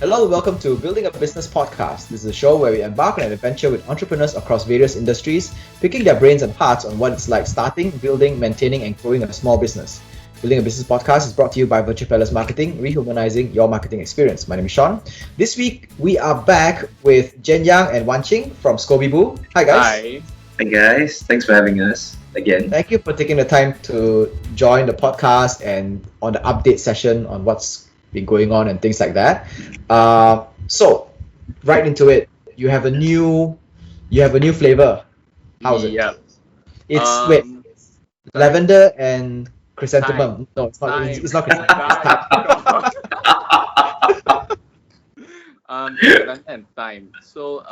Hello and welcome to Building a Business Podcast. This is a show where we embark on an adventure with entrepreneurs across various industries, picking their brains and hearts on what it's like starting, building, maintaining, and growing a small business. Building a Business Podcast is brought to you by Virtual Palace Marketing, rehumanizing your marketing experience. My name is Sean. This week, we are back with Jen Yang and Wan Ching from Scoby. Hi, guys. Hi. Hi guys, thanks for having us again. Thank you for taking the time to join the podcast and on the update session on what's been going on and things like that. So, right into it. You have a new flavor. How's it? Yeah. It's lavender and chrysanthemum. Time. No, it's not. Time. It's not chrysanthemum. Lavender and thyme. So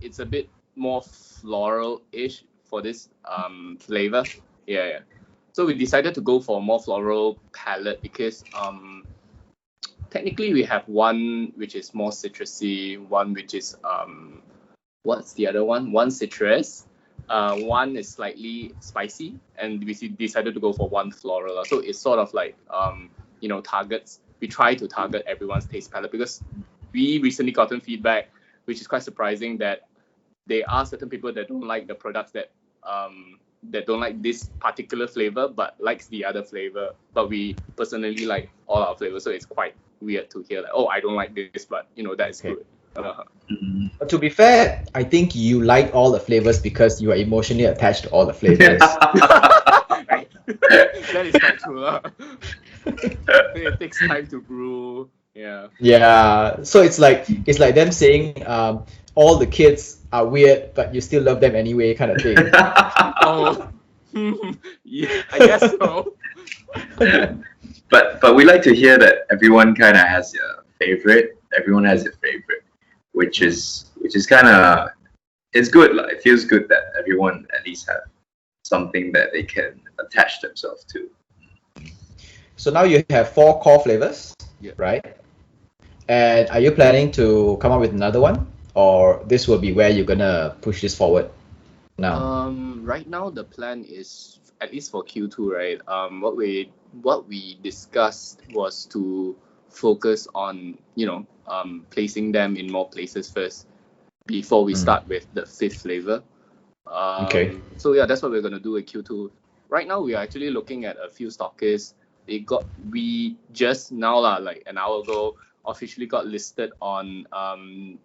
it's a bit more floral-ish for this flavor. Yeah. So we decided to go for a more floral palette because technically we have one which is more citrusy, one which is what's the other one? One citrus. One is slightly spicy, and we decided to go for one floral. So it's sort of like targets. We try to target everyone's taste palette because we recently gotten feedback, which is quite surprising, that there are certain people that don't like the products that don't like this particular flavor but likes the other flavor. But we personally like all our flavors, so it's quite weird to hear like, oh, I don't like this, but that's good. But to be fair, I think you like all the flavors because you are emotionally attached to all the flavors. That is not true. It takes time to brew. Yeah. So it's like them saying all the kids are weird, but you still love them anyway, kind of thing. Oh, yeah, I guess so. But we like to hear that everyone kind of has a favorite. Everyone has a favorite, which is kind of, it's good. Like, it feels good that everyone at least have something that they can attach themselves to. So now you have 4 core flavors, right? And are you planning to come up with another one, or this will be where you're gonna push this forward now? Right now the plan is, at least for Q2, right? What we discussed was to focus on placing them in more places first before we start with the 5th flavor. Okay. So yeah, that's what we're gonna do with Q2. Right now we are actually looking at a few stockists. We just now like an hour ago officially got listed on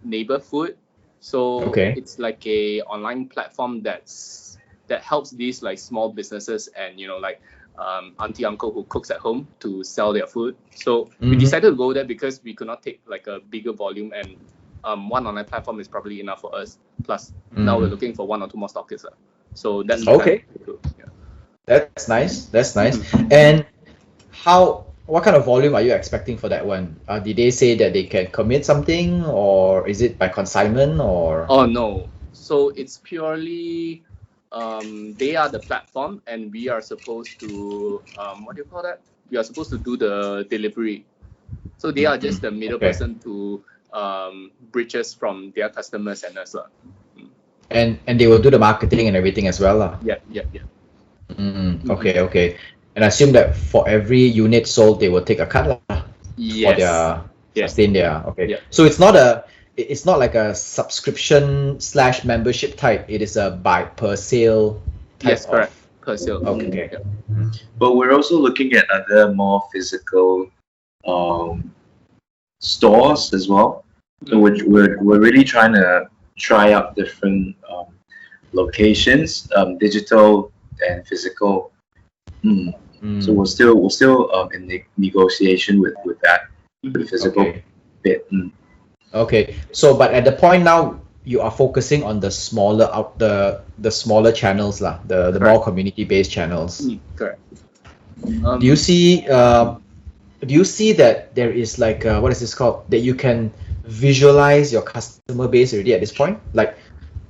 Neighbor Food. So it's like a online platform that helps these like small businesses and auntie uncle who cooks at home to sell their food. So we decided to go there because we could not take like a bigger volume, and one online platform is probably enough for us. Plus now we're looking for 1 or 2 more stockists. So that's okay. Yeah. That's nice. And what kind of volume are you expecting for that one? Did they say that they can commit something, or is it by consignment, or? Oh no. So it's purely they are the platform and we are supposed to what do you call that? We are supposed to do the delivery. So they are just the middle person to bridge us from their customers and us. And they will do the marketing and everything as well. Yeah. Okay. And I assume that for every unit sold, they will take a cut for their sustain their. Okay. Yeah. So it's not like a subscription / membership type. It is a per sale type. Yes, correct. Per sale. Okay. Yeah. But we're also looking at other more physical stores as well. So we're really trying to try out different locations, digital and physical. So we're still in the negotiation with that, with the physical bit. Okay. So, but at the point now, you are focusing on the smaller the smaller channels the more community-based channels. Correct. Do you see that there is like what is this called, that you can visualize your customer base already at this point, like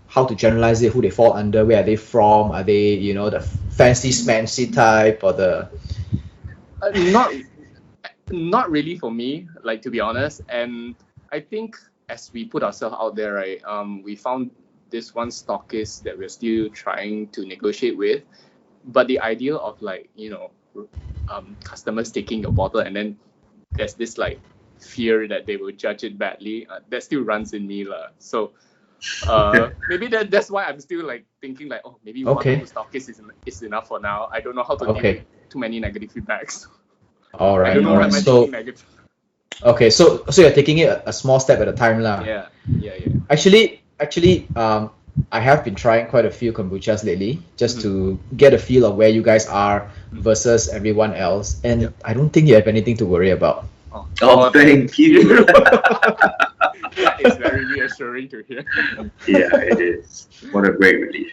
how to generalize it, who they fall under, where are they from, are they the fancy smancy type, or the not really for me, like, to be honest. And I think as we put ourselves out there, right, we found this one stockist that we're still trying to negotiate with. But the idea of customers taking your bottle and then there's this like fear that they will judge it badly. That still runs in me lah. So maybe that's why I'm still like thinking like, oh, maybe one or two stockists is enough for now. I don't know how to deal with too many negative feedbacks. All right. I don't know why am I thinking negative. Okay, so you're taking it a small step at a time lah. Yeah. Actually, I have been trying quite a few kombuchas lately just to get a feel of where you guys are versus everyone else, and I don't think you have anything to worry about. Oh, thank you. That is very reassuring to hear. Yeah, it is. What a great relief.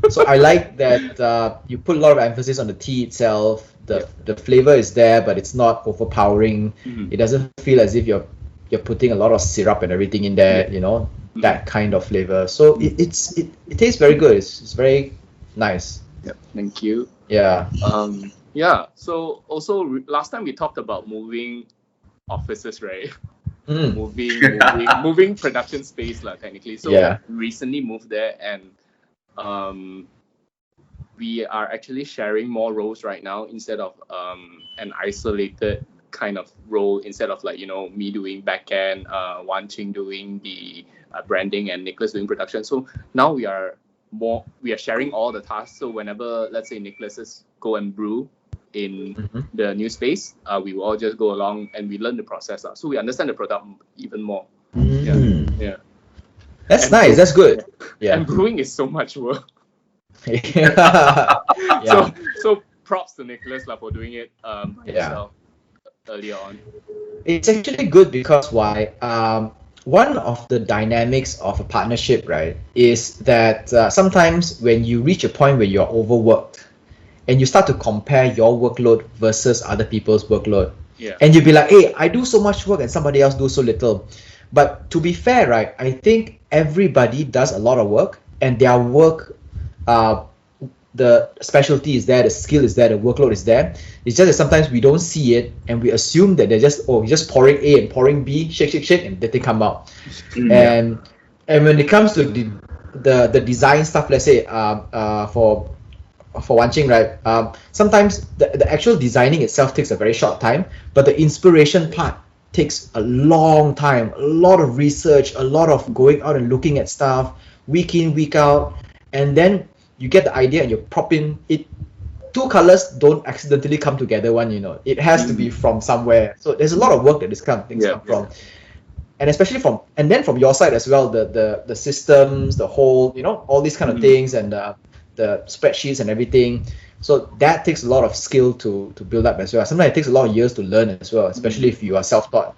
So I like that you put a lot of emphasis on the tea itself. The flavor is there, but it's not overpowering. It doesn't feel as if you're putting a lot of syrup and everything in there. You know, that kind of flavor. So it tastes very good. It's very nice. Yep. Thank you. Yeah. Yeah. So also last time we talked about moving offices, right? Moving production space lah, technically. So recently moved there, and we are actually sharing more roles right now instead of an isolated kind of role. Instead of like, you know, me doing backend, Wan Ching doing the branding, and Nicholas doing production. So now we are sharing all the tasks. So whenever, let's say, Nicholas go and brew in the new space, we will all just go along and we learn the process. So we understand the product even more. Yeah. That's nice. That's good. Yeah. And brewing is so much work. So props to Nicholas for doing it himself earlier on. It's actually good because why? One of the dynamics of a partnership, right, is that sometimes when you reach a point where you're overworked and you start to compare your workload versus other people's workload, and you'll be like, hey, I do so much work and somebody else do so little. But to be fair, right, I think everybody does a lot of work, and their work, the specialty is there, the skill is there, the workload is there. It's just that sometimes we don't see it, and we assume that they're just pouring A and pouring B, shake, and then they come out. And when it comes to the design stuff, let's say for Wan Ching, right? Sometimes the actual designing itself takes a very short time, but the inspiration part takes a long time, a lot of research, a lot of going out and looking at stuff week in, week out, and then you get the idea and you prop in it. Two colors don't accidentally come together, it has to be from somewhere. So there's a lot of work that this kind of things come from. And especially from your side as well, the systems, the whole, all these kind of things, and the spreadsheets and everything. So that takes a lot of skill to build up as well. Sometimes it takes a lot of years to learn as well, especially if you are self-taught.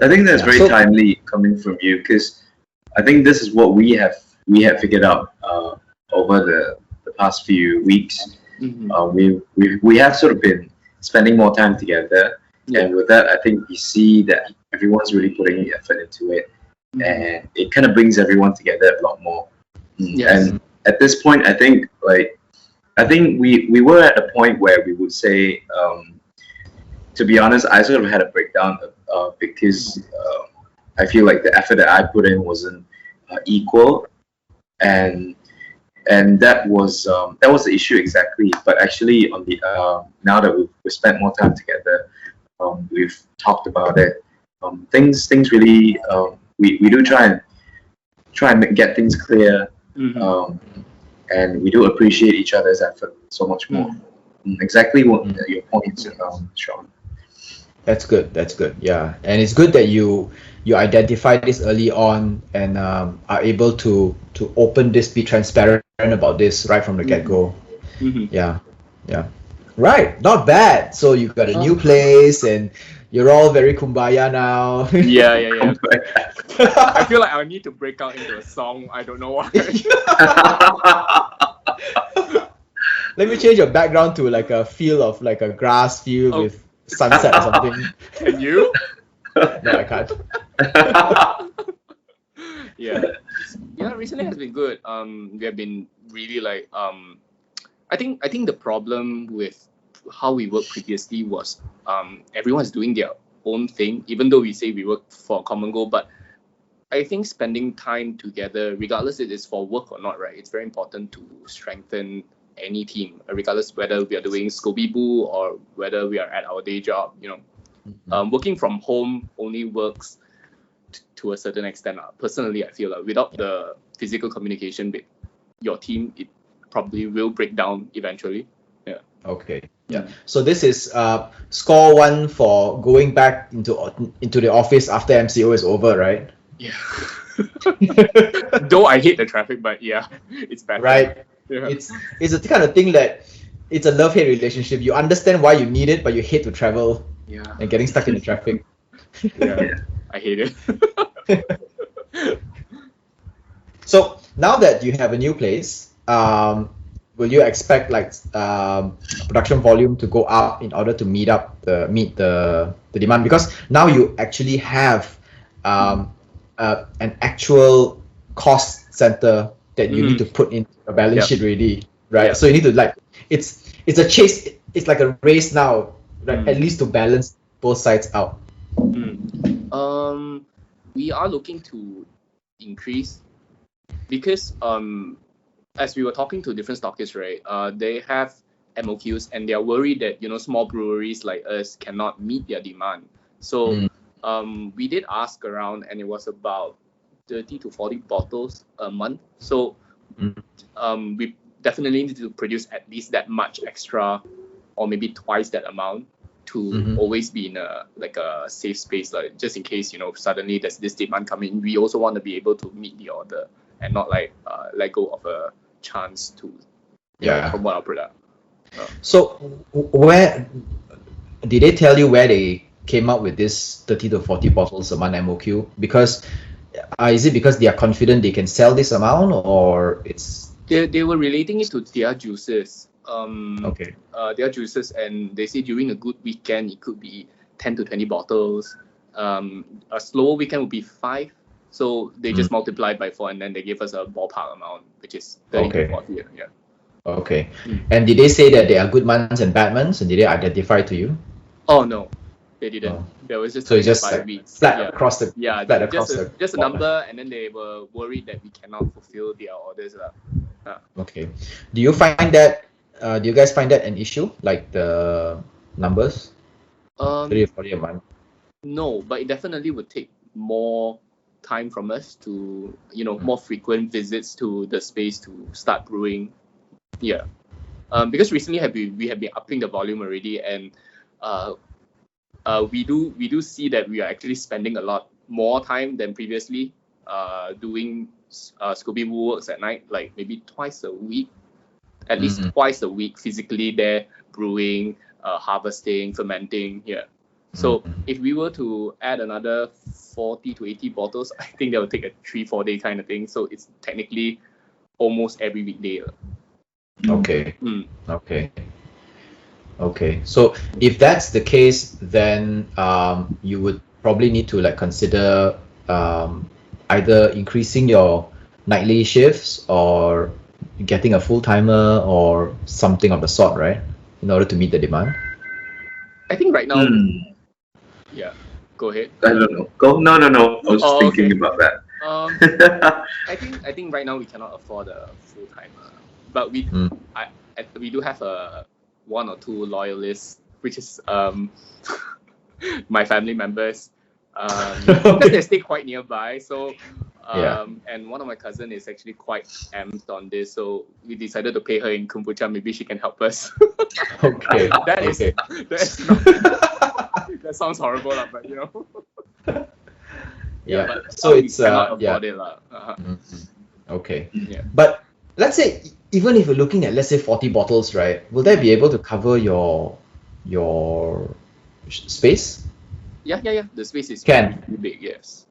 I think that's very timely coming from you, because I think this is what we have figured out over the past few weeks. We have sort of been spending more time together, and with that, I think we see that everyone's really putting the effort into it, and it kind of brings everyone together a lot more. And at this point, I think we were at a point where we would say, to be honest, I sort of had a breakdown because I feel like the effort that I put in wasn't equal, and that was the issue exactly. But actually, on the now that we've spent more time together, we've talked about it. Things really we do try and get things clear. And we do appreciate each other's effort so much more. Exactly what your points, Sean. That's good. Yeah, and it's good that you identify this early on and are able to open this, be transparent about this right from the get-go. Yeah. Right, not bad. So you got a new place and you're all very kumbaya now. Yeah. I feel like I need to break out into a song. I don't know why. Let me change your background to like a field of like a grass field with sunset or something. Can you? No, I can't. Yeah, recently has been good. We have been really like I think the problem with how we worked previously was everyone's doing their own thing, even though we say we work for a common goal. But I think spending time together, regardless if it's for work or not, right, it's very important to strengthen any team, regardless whether we are doing Scoby Boo or whether we are at our day job. Working from home only works to a certain extent. Personally, I feel like without the physical communication with your team, it probably will break down eventually. Yeah. Okay. Yeah. So this is score 1 for going back into the office after MCO is over, right? Yeah. Though I hate the traffic, but yeah, it's better. Right. Yeah. It's the kind of thing that it's a love-hate relationship. You understand why you need it, but you hate to travel and getting stuck in the traffic. Yeah. I hate it. So now that you have a new place, will you expect like production volume to go up in order to meet the demand? Because now you actually have an actual cost center that you need to put into a balance sheet ready, right? So you need to it's a chase. It's like a race now, right? At least to balance both sides out. We are looking to increase because as we were talking to different stockists, right? They have MOQs and they are worried that small breweries like us cannot meet their demand. So we did ask around, and it was about 30 to 40 bottles a month. So we definitely need to produce at least that much extra, or maybe twice that amount, to always be in a safe space, like just in case suddenly there's this demand coming. We also want to be able to meet the order and not let go of a chance to promote our product. So where did they tell you where they came up with this 30 to 40 bottles a month MOQ? Because is it because they are confident they can sell this amount, or it's they were relating it to their juices. Okay. Their juices, and they say during a good weekend it could be 10 to 20 bottles. A slower weekend would be 5. So they just multiplied by 4, and then they gave us a ballpark amount, which is 30 to 40. Yeah. Okay. And did they say that there are good months and bad months, and did they identify to you? Oh no, they didn't. Oh. There was just So it's just 5 like weeks. flat across the just a number, and then they were worried that we cannot fulfill their orders. Okay. Do you find that? Do you guys find that an issue, like the numbers? 30 or 40 a month. No, but it definitely would take more time from us to more frequent visits to the space to start brewing. Yeah. Because recently we have been upping the volume already, and we do see that we are actually spending a lot more time than previously doing Scoby works at night, like maybe twice a week, at least twice a week, physically there brewing, harvesting, fermenting. Yeah. So if we were to add another 40 to 80 bottles, I think that would take a 3-4 day kind of thing. So it's technically almost every weekday. Okay. Okay. So if that's the case, then you would probably need to consider either increasing your nightly shifts or getting a full-timer or something of the sort, right? In order to meet the demand. I think right now. Yeah. Go ahead. I don't know. No. I was just thinking about that. I think right now we cannot afford a full-timer, but we do have one or two loyalists, which is my family members, because they stay quite nearby. So and one of my cousin is actually quite amped on this, so we decided to pay her in kombucha. Maybe she can help us. Okay. That is not, that sounds horrible, but Yeah. But so we it's cannot afford it. Okay. Yeah. But let's say even if you're looking at, let's say, 40 bottles, right? Will that be able to cover your space? Yeah. The space is Can. pretty big. Yes.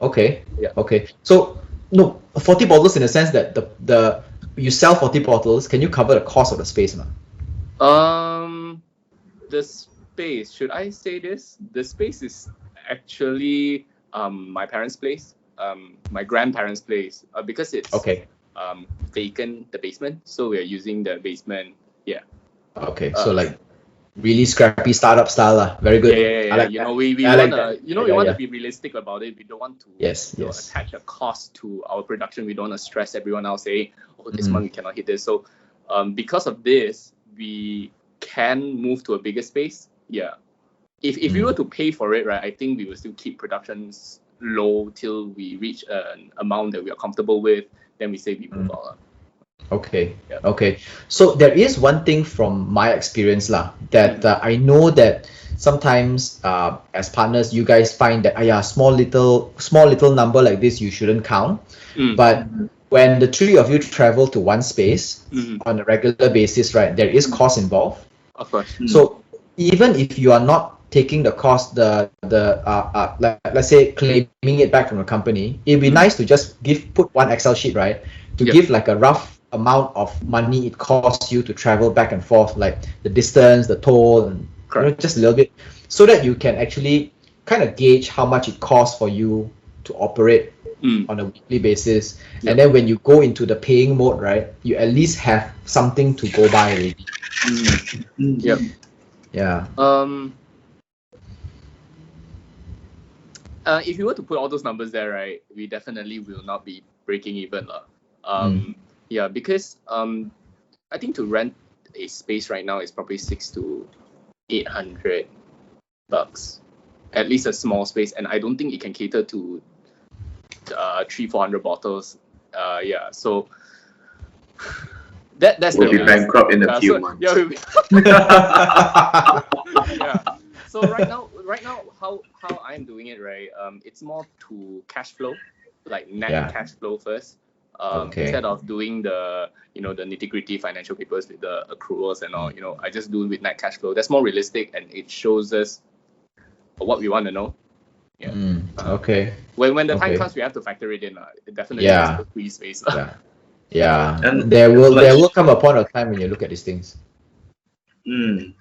Okay. Yeah. Okay. So no, 40 bottles in the sense that the you sell 40 bottles. Can you cover the cost of the space, now? The space. Should I say this? The space is actually my parents' place, my grandparents' place, because it's vacant, the basement. So we are using the basement. Yeah. Okay. So really scrappy startup style, lah. Very good. Yeah. I like we want to be realistic about it. We don't want to attach a cost to our production. We don't want to stress everyone else saying, this month we cannot hit this. So Because of this, we can move to a bigger space. Yeah. If we were to pay for it, right, I think we will still keep productions low till we reach an amount that we are comfortable with. Then we say we move out. Okay. Yeah. Okay. So there is one thing from my experience that I know that sometimes as partners you guys find that small little number like this you shouldn't count. But when the three of you travel to one space on a regular basis, right, there is cost involved. Of course. So even if you are not taking the cost, let's say claiming it back from the company, it'd be nice to just put one Excel sheet, right, to give like a rough amount of money it costs you to travel back and forth, like the distance, the toll, and just a little bit, so that you can actually kind of gauge how much it costs for you to operate on a weekly basis. And then when you go into the paying mode, right, you at least have something to go by already. Yeah. If you were to put all those numbers there, right, we definitely will not be breaking even. Yeah, because I think to rent a space right now is probably $600 to $800, at least a small space, and I don't think it can cater to 300-400 bottles. Yeah, so that's we'll be bankrupt in a few months. Yeah, we'll be yeah. So right now, how I'm doing it, right? It's more to cash flow, like net cash flow first. Instead of doing the the nitty-gritty financial papers with the accruals and all, I just do it with net cash flow. That's more realistic and it shows us what we want to know. Yeah. Okay. When the time comes, we have to factor it in. It definitely has to free space. Yeah. And there will come a point of time when you look at these things. And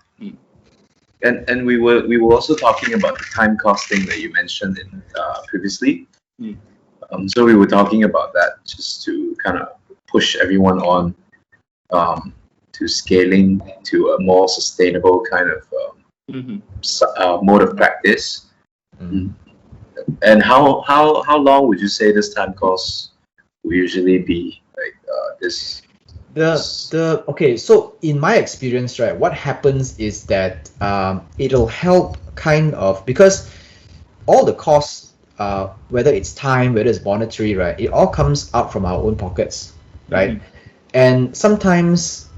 we were also talking about the time costing that you mentioned previously. So we were talking about that just to kind of push everyone on to scaling to a more sustainable kind of mode of practice. And how long would you say this time cost will usually be? Like this. Okay, so in my experience, right, what happens is that it'll help kind of, because all the costs, whether it's time, whether it's monetary, right, it all comes out from our own pockets, right? And sometimes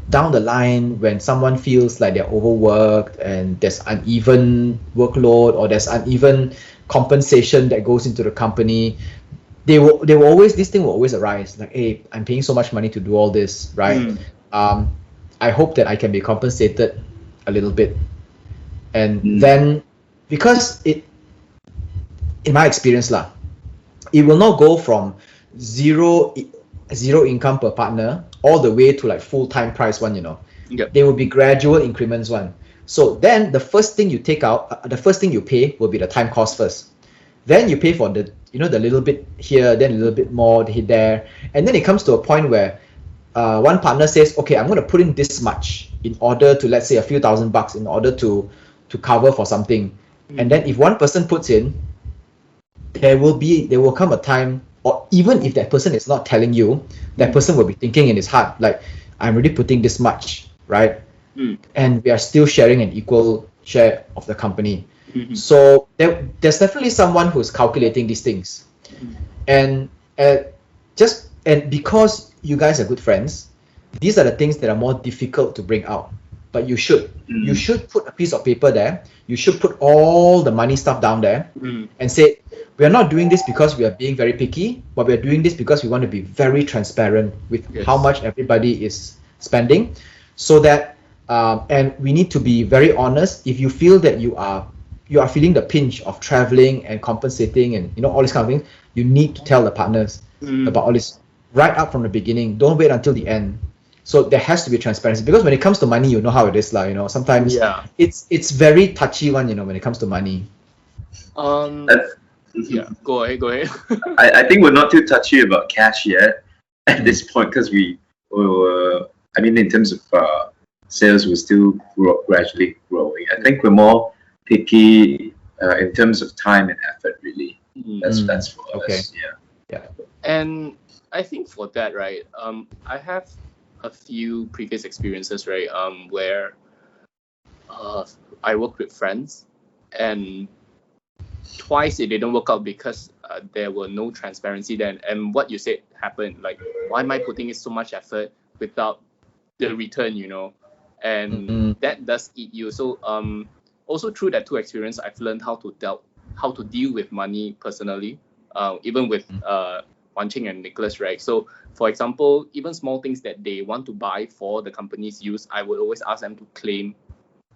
down the line, when someone feels like they're overworked and there's uneven workload or there's uneven compensation that goes into the company, this thing will always arise, like, hey, I'm paying so much money to do all this, right? I hope that I can be compensated a little bit. And then, because in my experience it will not go from zero income per partner all the way to like full-time price one, There will be gradual increments one. So then the first thing you take out, the first thing you pay will be the time cost first. Then you pay for the the little bit here, then a little bit more there, and then it comes to a point where one partner says, okay, I'm going to put in this much in order to, let's say, a few $1,000 in order to cover for something. And then if one person puts in, there will come a time, or even if that person is not telling you, that person will be thinking in his heart, like, I'm already putting this much, right? And we are still sharing an equal share of the company. So there's definitely someone who's calculating these things, and because you guys are good friends, these are the things that are more difficult to bring out. But you should put a piece of paper there. You should put all the money stuff down there and say, we are not doing this because we are being very picky, but we are doing this because we want to be very transparent with how much everybody is spending, so that and we need to be very honest. If you feel that you are feeling the pinch of traveling and compensating and all this kind of thing, you need to tell the partners about all this right up from the beginning. Don't wait until the end. So there has to be transparency, because when it comes to money, how it is, sometimes it's very touchy one, when it comes to money. Go ahead. I think we're not too touchy about cash yet at this point, because we were, in terms of sales, we're still gradually growing. I think we're more picky in terms of time and effort, really. That's for us. Yeah. And I think for that, right, I have a few previous experiences, right? Where I worked with friends, and twice it didn't work out because there were no transparency then. And what you said happened. Like, why am I putting in so much effort without the return? And that does eat you. So also through that two experience, I've learned how to deal with money personally. Even with Wan Ching and Nicholas, right? So, for example, even small things that they want to buy for the company's use, I would always ask them to claim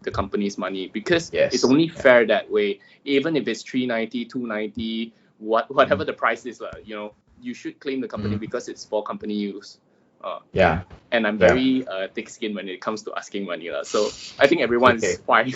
the company's money, because it's only fair that way. Even if it's $390, $290, whatever the price is, you should claim the company because it's for company use. And I'm very thick-skinned when it comes to asking money. So I think everyone's fine.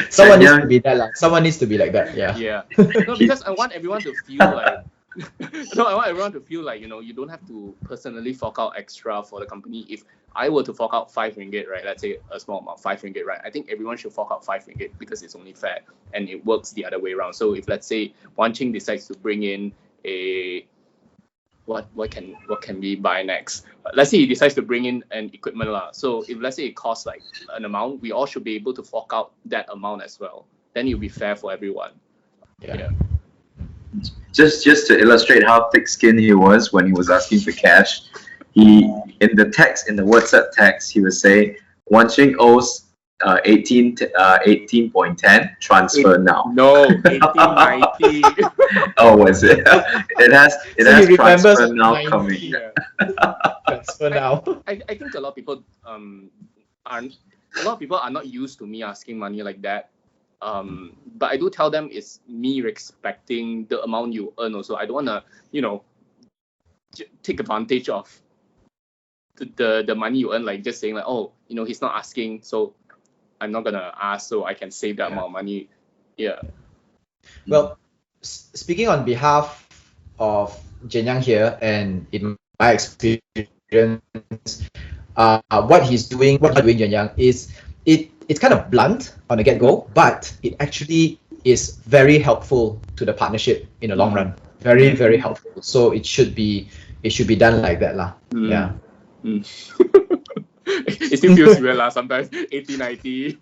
Someone needs to be that. Someone needs to be like that. Yeah. No, because I want everyone to feel like. I want everyone to feel like, you don't have to personally fork out extra for the company. If I were to fork out 5 ringgit, right, let's say a small amount, 5 ringgit, right, I think everyone should fork out 5 ringgit because it's only fair, and it works the other way around. So if, let's say, Wan Ching decides to bring in a what can we buy next? Let's say he decides to bring in an equipment So if, let's say, it costs like an amount, we all should be able to fork out that amount as well. Then it'll be fair for everyone. Yeah. Just to illustrate how thick-skinned he was when he was asking for cash, he in the WhatsApp text, he would say, Wan Ching owes 18.10, transfer now. No, 18.90. Oh, was it? It has transfer now 90, coming. Yeah. Transfer now. I think a lot of people are not used to me asking money like that. But I do tell them it's me respecting the amount you earn also. I don't want to, take advantage of the money you earn, like just saying like, oh, he's not asking, so I'm not going to ask so I can save that amount of money. Yeah. Well, speaking on behalf of Jian Yang here, and in my experience, what you're doing, Jian Yang, is it's kind of blunt on the get-go, but it actually is very helpful to the partnership in the long run. Very, very helpful. So it should be done like that, lah. Yeah. It still feels weird, sometimes 80-90.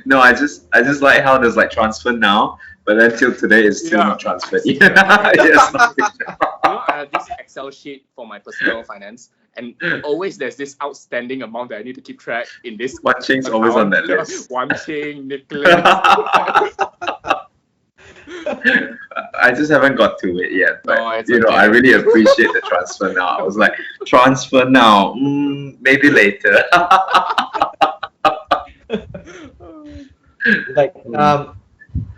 No, I just like how there's like transfer now, but then till today it's still not transferred. Yes. I have this Excel sheet for my personal finance, and always there's this outstanding amount that I need to keep track in this. Wan Ching's always on that list. Wan Ching, Nicholas. I just haven't got to it yet. But, okay. I really appreciate the transfer now. I was like, transfer now, maybe later.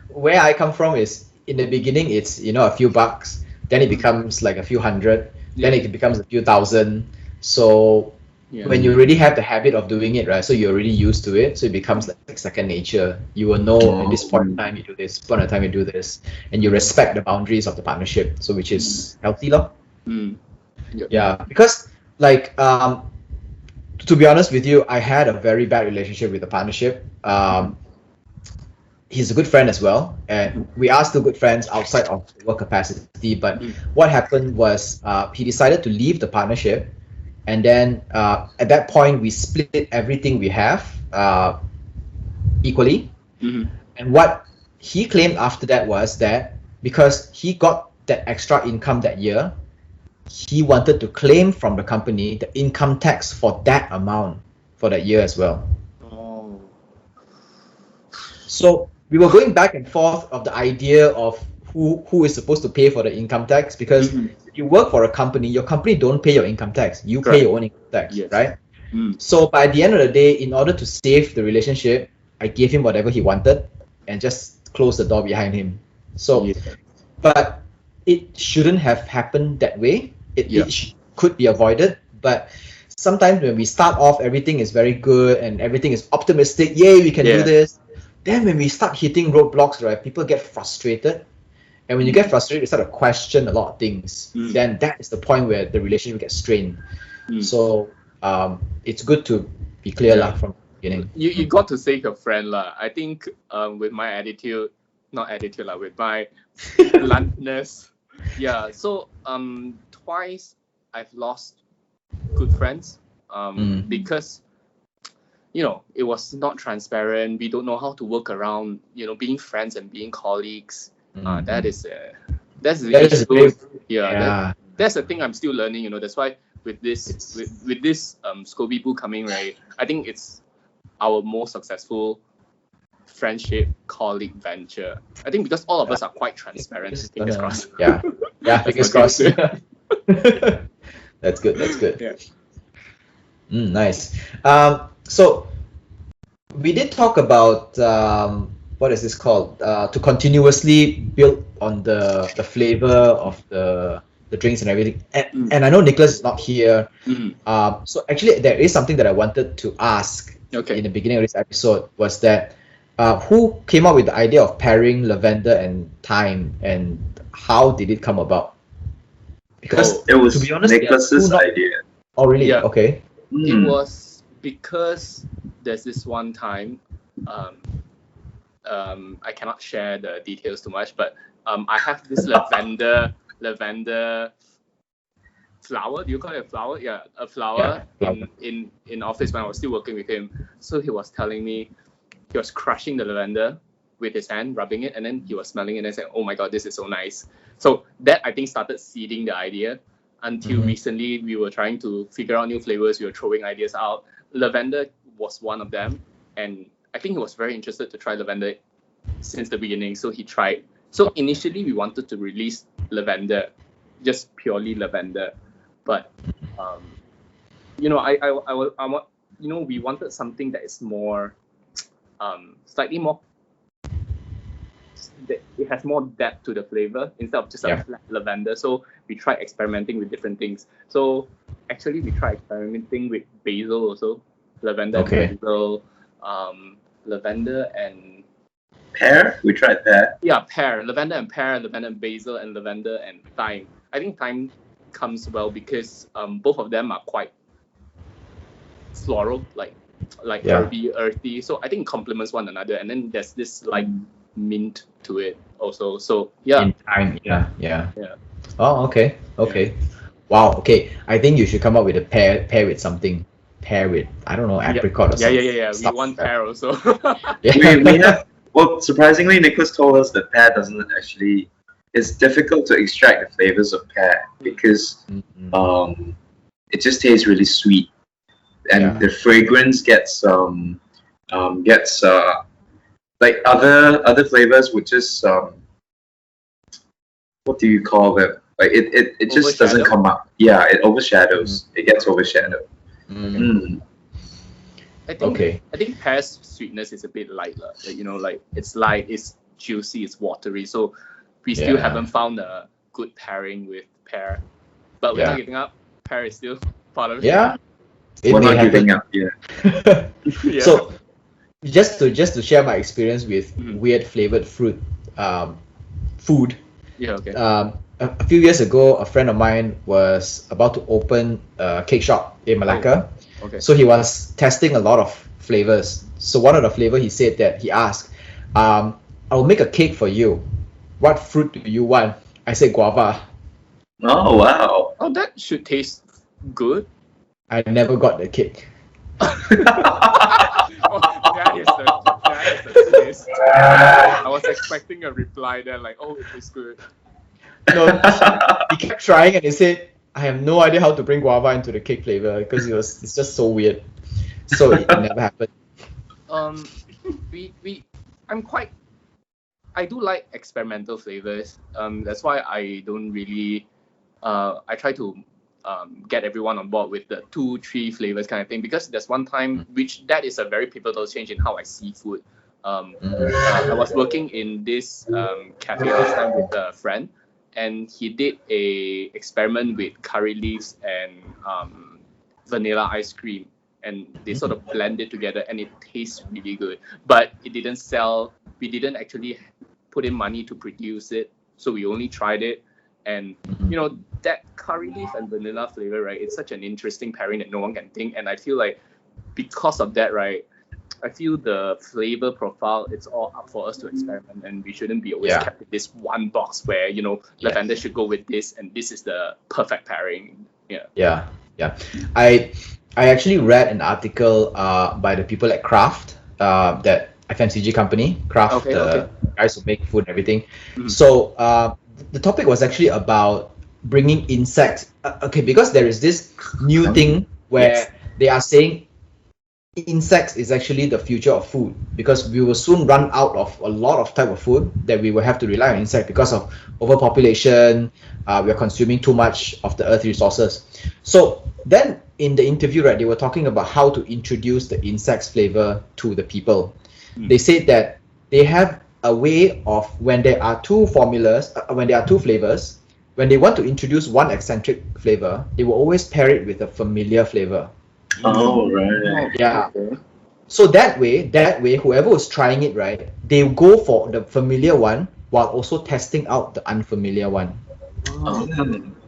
Where I come from is, in the beginning, it's a few bucks, then it becomes like a few hundred, then it becomes a few thousand. So when you already have the habit of doing it, right? So you're already used to it, so it becomes like second nature. You will know at this point in time you do this, point in time you do this, and you respect the boundaries of the partnership. So which is healthy, lor. Yeah, because to be honest with you, I had a very bad relationship with the partnership. He's a good friend as well, and we are still good friends outside of work capacity. But what happened was he decided to leave the partnership, and then at that point we split everything we have equally. And what he claimed after that was that because he got that extra income that year, he wanted to claim from the company the income tax for that amount for that year as well. So we were going back and forth of the idea of who is supposed to pay for the income tax, because if you work for a company, your company don't pay your income tax. You pay your own income tax, right? So by the end of the day, in order to save the relationship, I gave him whatever he wanted and just closed the door behind him. So, but it shouldn't have happened that way. It could be avoided, but sometimes when we start off, everything is very good and everything is optimistic. Yay, we can do this. Then when we start hitting roadblocks, right, people get frustrated. And when you get frustrated, you start to question a lot of things. Then that is the point where the relationship gets strained. So it's good to be clear from the beginning. You got to save your friend. I think with my attitude, with my bluntness. So twice I've lost good friends. Because it was not transparent. We don't know how to work around being friends and being colleagues. That's the issue. That's the thing I'm still learning. That's why with this Scoby Boo coming, right, I think it's our most successful friendship colleague venture. I think because all of us are quite transparent. Fingers crossed. Yeah, fingers crossed. That's good. Yeah. Nice. So we did talk about what is this called? To continuously build on the flavor of the drinks and everything. And I know Nicholas is not here. So actually, there is something that I wanted to ask in the beginning of this episode, was that who came up with the idea of pairing lavender and thyme, and how did it come about? Because it was, to be honest, Nicholas's idea. Oh, really? Yeah. Okay. It was because there's this one time, I cannot share the details too much, but I have this lavender flower. Do you call it a flower? Yeah, a flower in office when I was still working with him. So he was telling me he was crushing the lavender with his hand, rubbing it, and then he was smelling it and saying, "Oh my god, this is so nice." So that, I think, started seeding the idea. Until recently, we were trying to figure out new flavors. We were throwing ideas out. Lavender was one of them, and I think he was very interested to try lavender since the beginning. So he tried. So initially, we wanted to release lavender, just purely lavender, but we wanted something that is more, slightly more. It has more depth to the flavor instead of just a flat lavender. So we tried experimenting with different things. So actually, we tried experimenting with basil also, lavender and basil, lavender and pear. We tried that. Yeah, lavender and basil, and lavender and thyme. I think thyme comes well because both of them are quite floral, like herby, earthy. So I think it complements one another. And then there's this mint to it also. So In time, yeah. Oh, okay. Wow. Okay. I think you should come up with a pair with something. Pair with, I don't know, apricot or something. Yeah. We want pear also. we have. Well, surprisingly, Nicholas told us that pear doesn't actually. It's difficult to extract the flavors of pear because it just tastes really sweet, and the fragrance gets like other flavors would just what do you call them? Like it just doesn't come up. Yeah, it overshadows. It gets overshadowed. I think pear's sweetness is a bit light, like it's light, it's juicy, it's watery. So we still haven't found a good pairing with pear, but we're not giving up. Pear is still part of it. Yeah, we're not giving up. Yeah. So just to share my experience with weird flavored food. Yeah. Okay. A few years ago, a friend of mine was about to open a cake shop in Malacca. Okay. So he was testing a lot of flavors. So one of the flavor he said that he asked, "I'll make a cake for you. What fruit do you want?" I said guava. Oh wow. Oh, that should taste good. I never got the cake. That is the twist. I was expecting a reply there like, "Oh, it tastes good." No, he kept trying and he said, "I have no idea how to bring guava into the cake flavor because it's just so weird." So it never happened. I do like experimental flavors. That's why I don't really. I try to get everyone on board with the 2-3 flavors kind of thing, because there's one time which that is a very pivotal change in how I see food. I was working in this cafe last time with a friend, and he did a experiment with curry leaves and vanilla ice cream, and they sort of blend it together, and it tastes really good. But it didn't sell. We didn't actually put in money to produce it, so we only tried it. And that curry leaf and vanilla flavor, right? It's such an interesting pairing that no one can think. And I feel like because of that, right? I feel the flavor profile, it's all up for us to experiment, and we shouldn't be always kept in this one box where lavender should go with this, and this is the perfect pairing. Yeah. Yeah. I actually read an article by the people at Kraft, that FMCG company, Kraft, Okay. guys who make food and everything. Mhm. So the topic was actually about bringing insects. Okay, because there is this new thing where Yes. they are saying insects is actually the future of food, because we will soon run out of a lot of type of food that we will have to rely on insect because of overpopulation. We are consuming too much of the earth resources. So then in the interview, right, they were talking about how to introduce the insects flavor to the people. They said that they have a way of, when there are two formulas, when there are two flavors, when they want to introduce one eccentric flavor, they will always pair it with a familiar flavor. Oh, right. Yeah. Okay. So that way, whoever was trying it, right, they go for the familiar one while also testing out the unfamiliar one. Oh,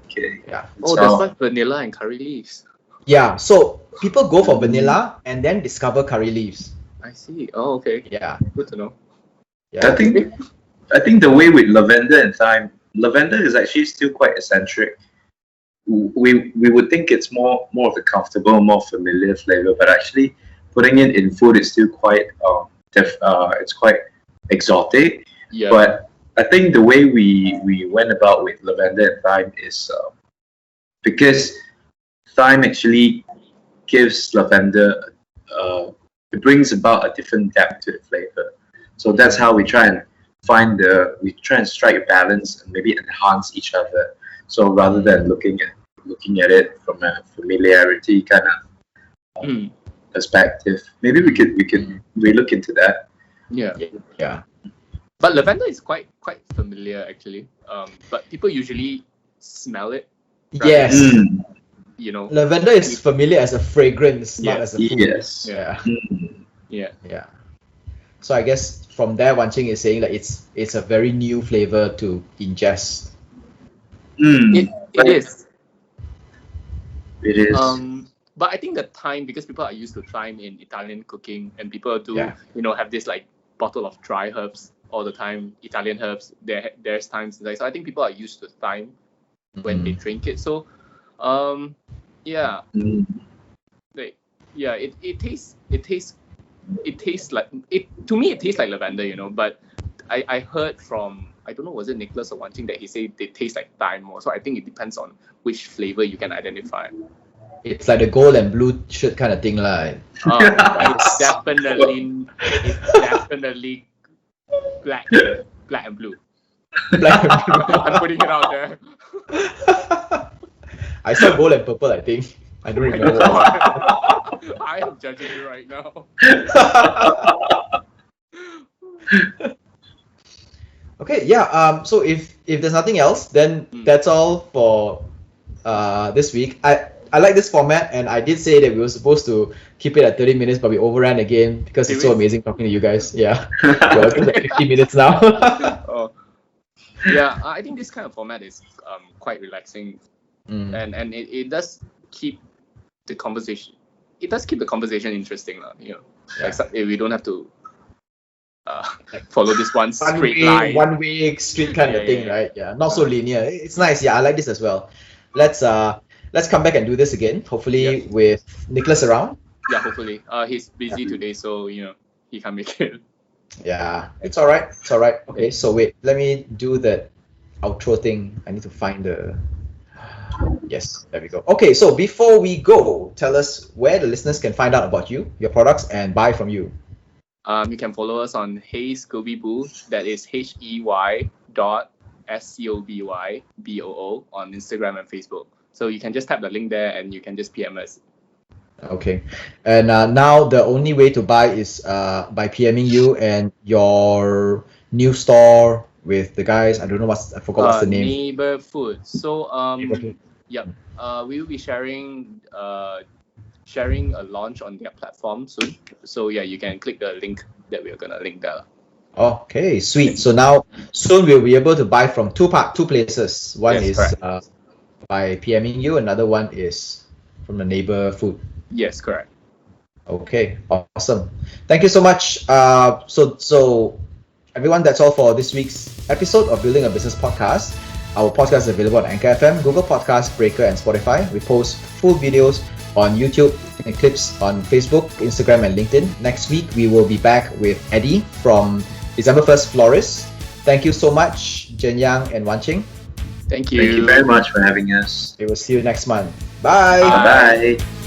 okay. Yeah. Oh, that's like vanilla and curry leaves. Yeah. So people go for vanilla and then discover curry leaves. I see. Oh, okay. Yeah. Good to know. Yeah. I think the way with lavender and thyme, lavender is actually still quite eccentric. We would think it's more of a comfortable, more familiar flavor, but actually putting it in food is still quite it's quite exotic. Yeah. But I think the way we went about with lavender and thyme is because thyme actually gives lavender it brings about a different depth to the flavor. So that's how we try and strike a balance and maybe enhance each other. So rather than looking at it from a familiarity kind of perspective, maybe we could relook into that. Yeah. Yeah. But lavender is quite familiar actually. But people usually smell it. Yes. You know. Lavender is familiar as a fragrance, not as a food. Yes. Yeah. Yeah. Yeah. So I guess from there, Wan Ching is saying that it's a very new flavor to ingest. It is. It is. But I think the thyme, because people are used to thyme in Italian cooking, and people do have this like bottle of dry herbs all the time, Italian herbs. There's thyme inside, so I think people are used to thyme when they drink it. So, like it tastes like it. To me, it tastes like lavender, But I heard from, I don't know, was it Nicholas or Wan Ching, that he said they taste like thyme more. So I think it depends on which flavor you can identify. It's like the gold and blue shirt kind of thing, like. It's definitely black and blue. Black and blue. I'm putting it out there. I saw gold and purple, I think. I don't remember. I am judging you right now. Okay, yeah. So if there's nothing else, then that's all for this week. I like this format, and I did say that we were supposed to keep it at 30 minutes, but we overran again because it's so amazing talking to you guys. Yeah, we're at 50 minutes now. Yeah, I think this kind of format is quite relaxing, and it does keep the conversation. It does keep the conversation interesting, Like we don't have to follow this one straight line, one way street kind of thing, right? Yeah, not so linear. It's nice. Yeah, I like this as well. Let's come back and do this again. Hopefully with Nicholas around. Yeah, hopefully. He's busy today, so he can't make it. Yeah, it's all right. It's all right. Okay, so wait, let me do that outro thing. I need to find the. Yes, there we go. Okay, so before we go, tell us where the listeners can find out about you, your products, and buy from you. You can follow us on Hey Scoby Boo. That is HEY.SCOBYBOO on Instagram and Facebook. So you can just tap the link there and you can just PM us. Okay, and now the only way to buy is by PMing you and your new store with the guys. I don't know I forgot what's the name. Neighbor Food. So Neighbor. Yep. We will be sharing a launch on their platform soon. So yeah, you can click the link that we're gonna link there. Okay, sweet. So now soon we'll be able to buy from two places. One is by PMing you, another one is from the Neighbor Food. Yes, correct. Okay, awesome. Thank you so much. So everyone, that's all for this week's episode of Building a Business Podcast. Our podcast is available on Anchor FM, Google Podcasts, Breaker, and Spotify. We post full videos on YouTube and clips on Facebook, Instagram, and LinkedIn. Next week, we will be back with Eddie from December 1st Florist. Thank you so much, Jen Yang and Wan Ching. Thank you. Thank you very much for having us. We will see you next month. Bye. Bye.